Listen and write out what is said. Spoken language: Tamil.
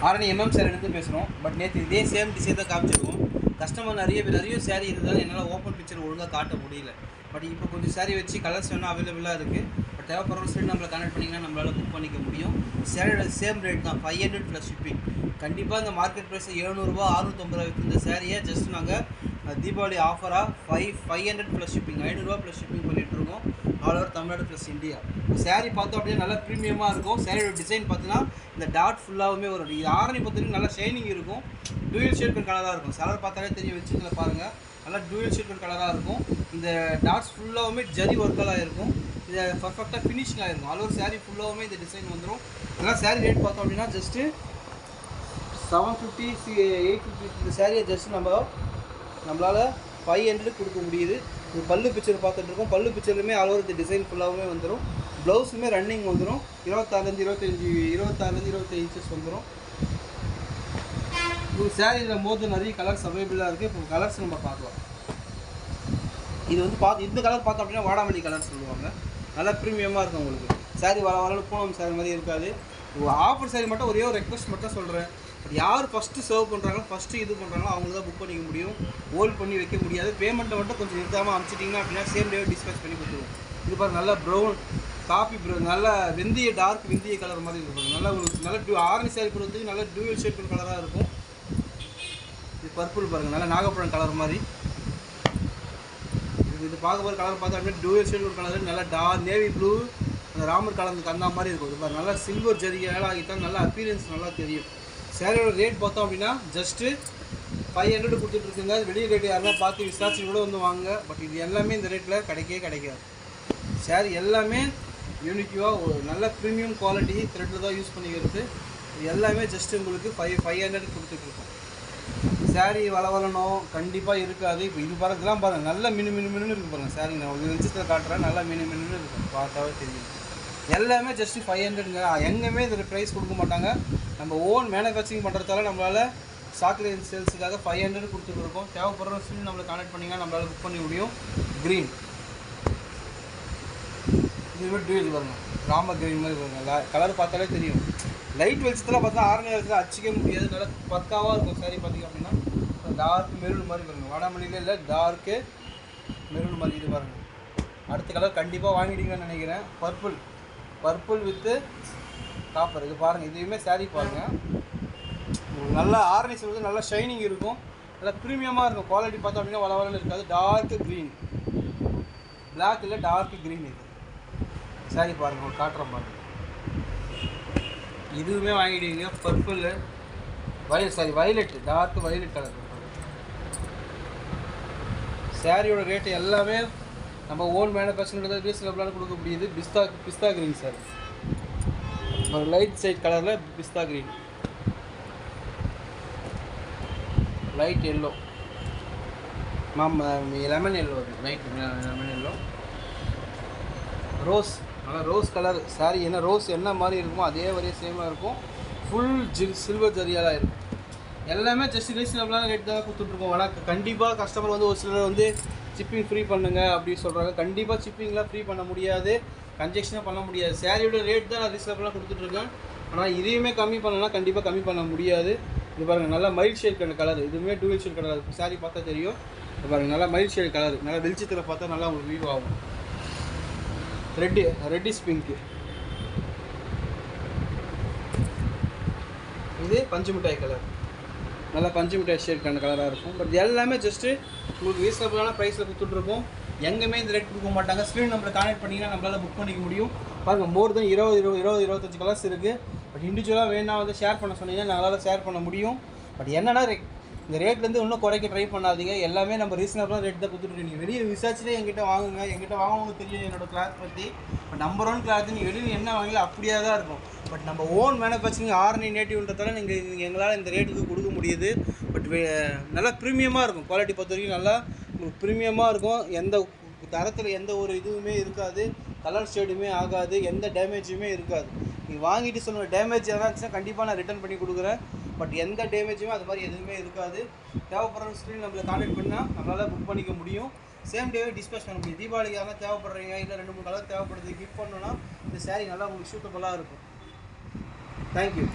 ஆரணி எம்எம் சேரிலேருந்து பேசுகிறோம். பட் நேற்று இதே சேம் டிசைன் தான் காமிச்சிருக்கோம். கஸ்டமர் நிறைய சேரீ இருந்தாலும் என்னால் ஓப்பன் பிக்சர் ஒழுங்காக காட்ட முடியல. பட் இப்போ கொஞ்சம் சேரீ வச்சு கலர்ஸ் வேணால் அவைலபிளாக இருக்குது. பட் தேவைப்படுற ஸ்டூடெண்ட் நம்மளை கனெக்ட் பண்ணிங்கன்னா நம்மளால் புக் பண்ணிக்க முடியும். சேரீயோட சேம் ரேட் தான், 500 + ஷிப்பிங். கண்டிப்பாக இந்த மார்க்கெட் ப்ரைஸ் 700 650 விற்று இந்த சேரீயை ஜஸ்ட் நாங்கள் தீபாவளி ஆஃபராக 500 + ஷிப்பிங், 500 + ஷிப்பிங் பண்ணிகிட்ருக்கோம். All over Tamil Nadu plus India. Sari பார்த்தோம் அப்படின்னா நல்லா ப்ரீமியமாக இருக்கும். சேரீயோட டிசைன் பார்த்தீங்கன்னா இந்த டாட் ஃபுல்லாகவுமே வரும். இது ஆரணி பொறுத்தவரைக்கும் நல்லா ஷைனிங் இருக்கும். டூயல் ஷேட் கலராக இருக்கும். கலர் பார்த்தாலே தெரியும், வச்சுக்கல பாருங்கள், நல்லா டூயல் ஷேட் கலராக இருக்கும். இந்த டாட்ஸ் ஃபுல்லாகவுமே ஜரி ஒர்க்கெல்லாம் இருக்கும். இதை பர்ஃபெக்டாக ஃபினிஷிங் ஆகிருக்கும். ஆல் ஓவர் சேரீ ஃபுல்லாகவுமே இந்த டிசைன் வந்துடும். இதெல்லாம் சேரீ ரேட் பார்த்தோம் அப்படின்னா ஜஸ்ட்டு 750 850. இந்த சேரீயை ஜஸ்ட் நம்மளால் 500 கொடுக்க முடியுது. இது பல்லு பிக்சர் பார்த்துட்டு இருக்கோம். பல்லு பிக்சர்லையுமே ஆல் ஓவர் இந்த டிசைன் ஃபுல்லாகவுமே வந்துடும். ப்ளவுஸுமே ரன்னிங் வந்துடும். 26 இன்ச்சஸ் வந்துடும். உங்களுக்கு சேரீயில் மோது நிறைய கலர்ஸ் அவைலபிளாக இருக்குது. இப்போ கலர்ஸ் நம்ம பார்க்கலாம். இது வந்து இந்த கலர் பார்த்தோம் அப்படின்னா வாடாமல்லி கலர் சொல்லுவாங்க. நல்லா ப்ரீமியமாக இருக்கும். உங்களுக்கு சேரீ வர பூனம் சேரீ மாதிரி இருக்காது. ஆஃபர் சேரீ மட்டும் ஒரே ஒரு ரெக்வஸ்ட் மட்டும் சொல்கிறேன். பட் யார் ஃபஸ்ட்டு சர்வ் பண்ணுறாங்களோ, ஃபஸ்ட்டு இது பண்ணுறாங்களோ அவங்களுக்கு தான் புக் பண்ணிக்க முடியும். ஹோல்ட் பண்ணி வைக்க முடியாது. பேமெண்ட்டை மட்டும் கொஞ்சம் நிறுத்தாமல் அனுப்பிச்சிட்டிங்கன்னா அப்படின்னா சேம் டே டிஸ்பேச் பண்ணி கொடுத்துருவோம். இது பாருங்க, நல்லா ப்ரௌன் காஃபி நல்லா வெந்தய டார்க் வெந்தய கலர் மாதிரி இருக்கும். நல்லா ஆரஞ்சு சேரீ கொடுத்துக்கு நல்லா டூயல் ஷேட் கலராக இருக்கும். இது பர்பிள் பாருங்கள், நல்லா நாகப்பழம் கலர் மாதிரி. இது பார்க்க போகிற கலர் பார்த்தா அப்படின்னா டூயல் ஷேட் கலர், நல்லா நேவி ப்ளூ அந்த ராமர் கலந்து அந்த மாதிரி இருக்கும். இது பாருங்கள், நல்லா சில்வர் ஜரிகையால் ஆகித்தான் நல்லா அப்பீரியன்ஸ் நல்லா தெரியும். சேரீயோட ரேட் பார்த்தோம் அப்படின்னா ஜஸ்ட்டு 500 கொடுத்துட்ருக்குங்க. வெளியே ரேட்டு யாரெல்லாம் பார்த்து விசாரிச்சு கூட வந்து வாங்க. பட் இது எல்லாமே இந்த ரேட்டில் கிடைக்காது. சேரீ எல்லாமே யூனிட்டிவாக ஒரு நல்ல ப்ரீமியம் குவாலிட்டி த்ரெட்டில் தான் யூஸ் பண்ணிக்கிறது. இது எல்லாமே ஜஸ்ட்டு உங்களுக்கு 500 கொடுத்துட்ருக்கோம். சேரீ வளரணும் கண்டிப்பாக இருக்காது. இப்போ இது பாருங்கலாம் பாருங்கள், நல்லா மினு இருக்குது பாருங்கள். சேரீ நான் ஒரு வெளிச்சத்தில் காட்டுறேன், நல்லா மினு இருக்கும், பார்த்தாவே தெரியும். எல்லாமே ஜஸ்ட்டு 500ங்க. எங்கேயுமே இதில் ப்ரைஸ் கொடுக்க மாட்டாங்க. நம்ம ஓன் மேனுஃபேக்சரிங் பண்ணுறதால நம்மளால் சாக்லேட் சேல்ஸுக்காக 500 கொடுத்துருக்கோம். தேவைப்படுற ஸ்டூடெண்ட் நம்மளை கான்டெக்ட் பண்ணிங்கன்னா நம்மளால் புக் பண்ணி முடியும். க்ரீன் இதுமாதிரி டூயல் பாருங்க, ராம க்ரீன் மாதிரி பாருங்க. கலர் பார்த்தாலே தெரியும். லைட் வெளிச்சத்தில் பார்த்தா ஆரஞ்சு வெளிச்சத்தில் அச்சிக்க முடியாது. நல்லா பக்காவாக இருக்கும் சேரீ பார்த்திங்க அப்படின்னா. டார்க் மெரூன் மாதிரி பாருங்கள், வாடாமல்லியில் இல்லை டார்க்கு மெரூன் மாதிரி. இது பாருங்கள், அடுத்த கலர் கண்டிப்பாக வாங்கிட்டீங்கன்னு நினைக்கிறேன். Purple with copper. இது பாருங்கள், இதுவுமே சேரீ பாருங்கள், நல்லா ஆரஞ்சு வந்து நல்லா ஷைனிங் இருக்கும். நல்லா ப்ரீமியமாக இருக்கும். குவாலிட்டி பார்த்தோம் அப்படின்னா வளவலன்னு இருக்காது. டார்க் க்ரீன், பிளாக் இல்லை டார்க் க்ரீன். இது சேரீ பாருங்கள், காட்டுறேன் பாருங்கள். இதுவுமே வாங்கிடுவீங்க. Purple violet, dark violet colour. சேரீயோட ரேட்டு எல்லாமே நம்ம ஓன் மேனுஃபேக்சரிங் ரீசனபிளான கொடுக்க முடியுது. பிஸ்தா க்ரீன் சார், ஒரு லைட் சைட் கலரில் pista green, light yellow, lemon yellow, light lemon yellow, rose, நல்லா ரோஸ் கலர் சாரீ. என்ன ரோஸ் என்ன மாதிரி இருக்குமோ அதே மாதிரியே சேமாக இருக்கும். ஃபுல் சில்வர் ஜரியாலாம் இருக்கும். எல்லாமே ஜஸ்ட் ரீசனபிளான ரேட் தான் கொடுத்துட்ருக்கோம். ஆனால் கண்டிப்பாக கஸ்டமர் வந்து ஒரு சிலர் வந்து ஷிப்பிங் ஃப்ரீ பண்ணுங்கள் அப்படின்னு சொல்கிறாங்க. கண்டிப்பாக ஷிப்பிங்லாம் ஃப்ரீ பண்ண முடியாது, கன்ஜெக்ஷனாக பண்ண முடியாது. சேரீயோட ரேட் தான் நான் ரீசனபிளாக கொடுத்துட்ருக்கேன். ஆனால் இதையுமே கம்மி பண்ணலாம், கண்டிப்பாக கம்மி பண்ண முடியாது. இது பாருங்கள், நல்லா மைல்ட் ஷேட் கலர். இதுவுமே டூயல் ஷேட் கலர். சேரீ பார்த்தா தெரியும். இது பாருங்கள், நல்லா மைல்ட் ஷேட் கலர். நல்லா வெளிச்சத்தில் பார்த்தா நல்லா உங்களுக்கு வியூ ஆகும். Reddish pink. இது பஞ்சு மிட்டாய் கலர், நல்லா பஞ்சு மிட்டாய் ஷேட் கலராக இருக்கும். பட் எல்லாமே ஜஸ்ட்டு உங்களுக்கு ரீசனபிளான ப்ரைஸில் கொடுத்துட்ருக்கோம். எங்கேயுமே இந்த ரேட் கொடுக்க மாட்டாங்க. ஸ்க்ரீன் நம்மளை கான்டெக்ட் பண்ணிங்கன்னா நம்மளால் புக் பண்ணிக்க முடியும். பாருங்கள், மோர் தென் 25 கலர்ஸ் இருக்குது. பட் இண்டிவிஜுவலாக வேணா வந்து ஷேர் பண்ண சொன்னீங்கன்னா நம்மளால் ஷேர் பண்ண முடியும். பட் என்னென்னா இந்த ரேட்லேருந்து இன்னும் குறைக்க ட்ரை பண்ணாதீங்க. எல்லாமே நம்ம ரீசனபிளான ரேட் தான் கொடுத்துட்டு. நீங்கள் வெளியே விசாரிச்சுட்டே எங்கிட்ட வாங்குங்க. எங்கிட்ட வாங்குவது தெரியும் என்னோடய கிளாத் பற்றி. பட் நம்பர் 1 கிளாத் நீங்கள் வெளியில் என்ன வாங்கல அப்படியே தான் இருக்கும். பட் நம்ம ஓன் மேனுஃபேக்சரிங் ஆரணி நேட்டிவ்ன்றதால நீங்கள் எங்களால் இந்த ரேட்டுக்கு கொடுக்க முடியுது. பட் நல்லா ப்ரீமியமாக இருக்கும். குவாலிட்டி பொறுத்த வரைக்கும் நல்லா ப்ரீமியமாக இருக்கும். எந்த தரத்தில் எந்த ஒரு இதுவுமே இருக்காது, கலர் ஷேடுமே ஆகாது, எந்த டேமேஜுமே இருக்காது. நீங்கள் வாங்கிட்டு சொல்லுங்க, டேமேஜ் எதாவது இருந்துச்சுன்னா கண்டிப்பாக நான் ரிட்டர்ன் பண்ணி கொடுக்குறேன். பட் எந்த டேமேஜுமே அது மாதிரி எதுவுமே இருக்காது. தேவைப்படுற ஸ்க்ரீன் நம்மளை கான்டெக்ட் பண்ணால் நம்மளால் புக் பண்ணிக்க முடியும். சேம் டேவே டிஸ்பேச் பண்ண முடியும். தீபாவளிக்கு யாரெல்லாம் தேவைப்படுறீங்க, இல்லை 2-3 கலர் தேவைப்படுது கிஃப்ட் பண்ணோன்னா இந்த சேரீ நல்லா உங்களுக்கு சூட்டபுளாக இருக்கும். தேங்க்யூ.